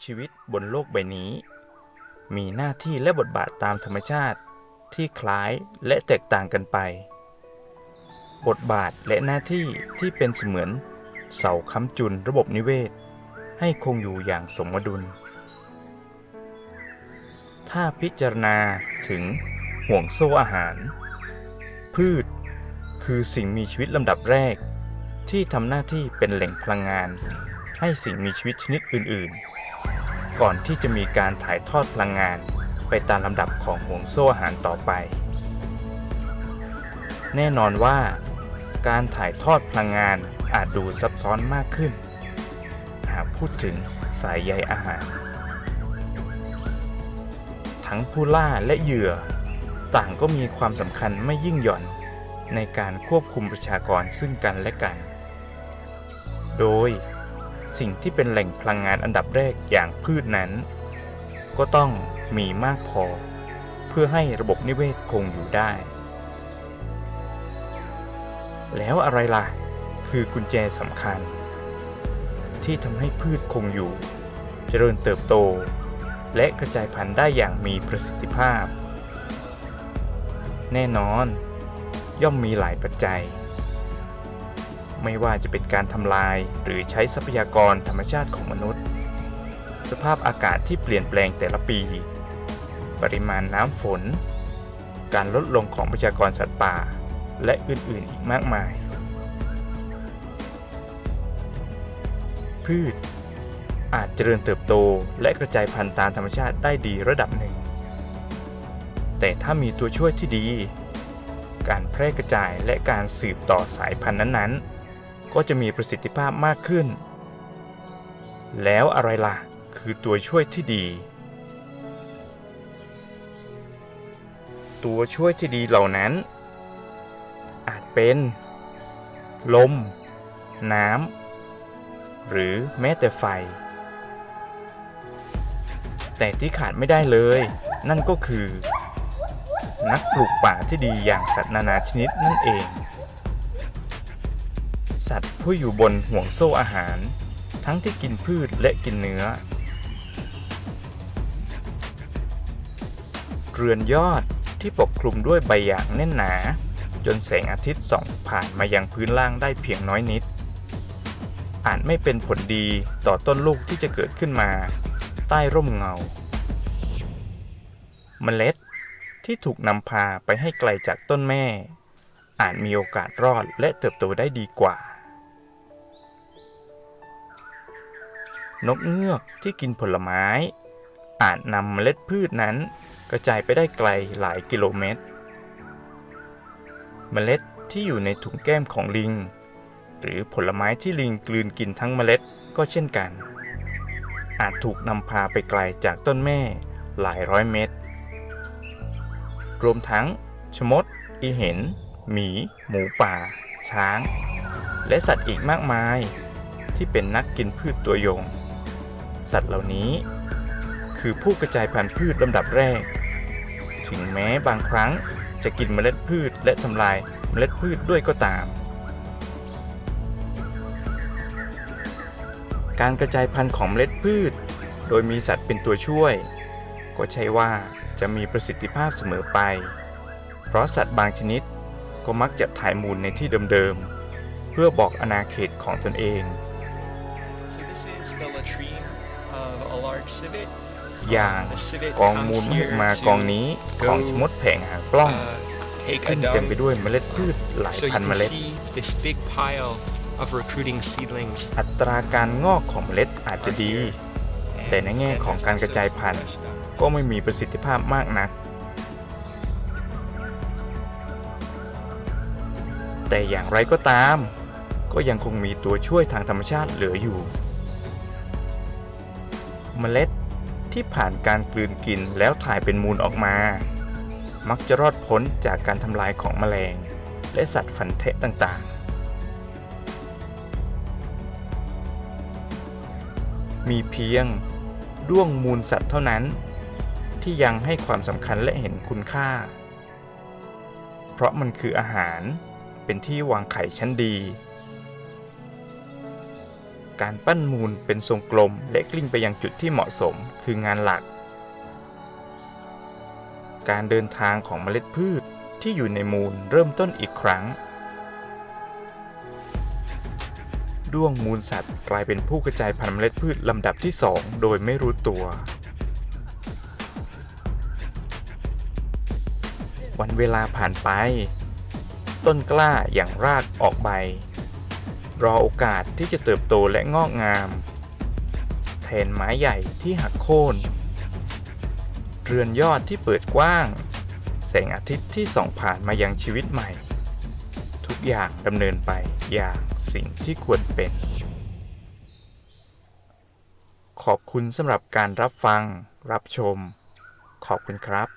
ชีวิตบนโลกใบนี้มีหน้าที่และบทบาทตามธรรมชาติที่คล้ายและแตกต่างกันไปบทบาทและหน้าที่ที่เป็นเสมือนเสาค้ำจุนระบบนิเวศให้คงอยู่อย่างสมดุลถ้าพิจารณาถึงห่วงโซ่อาหารพืชคือสิ่งมีชีวิตลำดับแรกที่ทำหน้าที่เป็นแหล่งพลังงานให้สิ่งมีชีวิตชนิดอื่นๆก่อนที่จะมีการถ่ายทอดพลังงานไปตามลำดับของห่วงโซ่อาหารต่อไปแน่นอนว่าการถ่ายทอดพลังงานอาจดูซับซ้อนมากขึ้นหากพูดถึงสายใยอาหารทั้งผู้ล่าและเหยื่อต่างก็มีความสำคัญไม่ยิ่งหย่อนในการควบคุมประชากรซึ่งกันและกันโดยสิ่งที่เป็นแหล่งพลังงานอันดับแรกอย่างพืชนั้นก็ต้องมีมากพอเพื่อให้ระบบนิเวศคงอยู่ได้แล้วอะไรล่ะคือกุญแจสำคัญที่ทำให้พืชคงอยู่เจริญเติบโตและกระจายพันธุ์ได้อย่างมีประสิทธิภาพแน่นอนย่อมมีหลายปัจจัยไม่ว่าจะเป็นการทำลายหรือใช้ทรัพยากรธรรมชาติของมนุษย์สภาพอากาศที่เปลี่ยนแปลงแต่ละปีปริมาณน้ำฝนการลดลงของประชากรสัตว์ป่าและอื่นๆอีกมากมายพืชอาจเจริญเติบโตและกระจายพันธุ์ตามธรรมชาติได้ดีระดับหนึ่งแต่ถ้ามีตัวช่วยที่ดีการแพร่กระจายและการสืบต่อสายพันธุ์นั้นๆก็จะมีประสิทธิภาพมากขึ้นแล้วอะไรล่ะคือตัวช่วยที่ดีตัวช่วยที่ดีเหล่านั้นอาจเป็นลมน้ำหรือแม้แต่ไฟแต่ที่ขาดไม่ได้เลยนั่นก็คือนักปลูกป่าที่ดีอย่างสัตว์นานาชนิดนั่นเองสัตว์ผู้อยู่บนห่วงโซ่อาหารทั้งที่กินพืชและกินเนื้อเรือนยอดที่ปกคลุมด้วยใบหยางแน่นหนาจนแสงอาทิตย์ส่องผ่านมายังพื้นล่างได้เพียงน้อยนิดอาจไม่เป็นผลดีต่อต้นลูกที่จะเกิดขึ้นมาใต้ร่มเงาเมล็ดที่ถูกนำพาไปให้ไกลจากต้นแม่อาจมีโอกาสรอดและเติบโตได้ดีกว่านกเงือกที่กินผลไม้อาจนำเมล็ดพืชนั้นกระจายไปได้ไกลหลายกิโลเมตรเมล็ดที่อยู่ในถุงแก้มของลิงหรือผลไม้ที่ลิงกลืนกินทั้งเมล็ดก็เช่นกันอาจถูกนำพาไปไกลจากต้นแม่หลายร้อยเมตรรวมทั้งชมดอีเห็นหมีหมูป่าช้างและสัตว์อีกมากมายที่เป็นนักกินพืชตัวยงสัตว์เหล่านี้คือผู้กระจายพันธุ์พืชลำดับแรกถึงแม้บางครั้งจะกินเมล็ดพืชและทำลายเมล็ดพืชด้วยก็ตามการกระจายพันธุ์ของเมล็ดพืชโดยมีสัตว์เป็นตัวช่วยก็ใช่ว่าจะมีประสิทธิภาพเสมอไปเพราะสัตว์บางชนิดก็มักจะถ่ายมูลในที่เดิมๆเพื่อบอกอาณาเขตของตนเองอย่างกองมูลมหึมากองนี้ของชมดแผงหางปล้องซึ่งเต็มไปด้วยเมล็ดพืชหลายพันเมล็ดอัตราการงอกของเมล็ดอาจจะดีแต่ในแง่ของการกระจายพันธุ์ก็ไม่มีประสิทธิภาพมากนักแต่อย่างไรก็ตามก็ยังคงมีตัวช่วยทางธรรมชาติเหลืออยู่เมล็ดที่ผ่านการกลืนกินแล้วถ่ายเป็นมูลออกมามักจะรอดพ้นจากการทำลายของแมลงและสัตว์ฟันแทะต่างๆมีเพียงด้วงมูลสัตว์เท่านั้นที่ยังให้ความสำคัญและเห็นคุณค่าเพราะมันคืออาหารเป็นที่วางไข่ชั้นดี การปั้นมูลเป็นทรงกลมและกลิ้งไปยังจุดที่เหมาะสมคืองานหลักการเดินทางของเมล็ดพืชที่อยู่ในมูลเริ่มต้นอีกครั้งด้วงมูลสัตว์กลายเป็นผู้กระจายพันธุ์เมล็ดพืชลำดับที่2โดยไม่รู้ตัววันเวลาผ่านไปต้นกล้าอย่างรากออกใบรอโอกาสที่จะเติบโตและงอกงามแทนไม้ใหญ่ที่หักโค่นเรือนยอดที่เปิดกว้างแสงอาทิตย์ที่ส่องผ่านมายังชีวิตใหม่ทุกอย่างดำเนินไปอย่างสิ่งที่ควรเป็นขอบคุณสำหรับการรับฟังรับชมขอบคุณครับ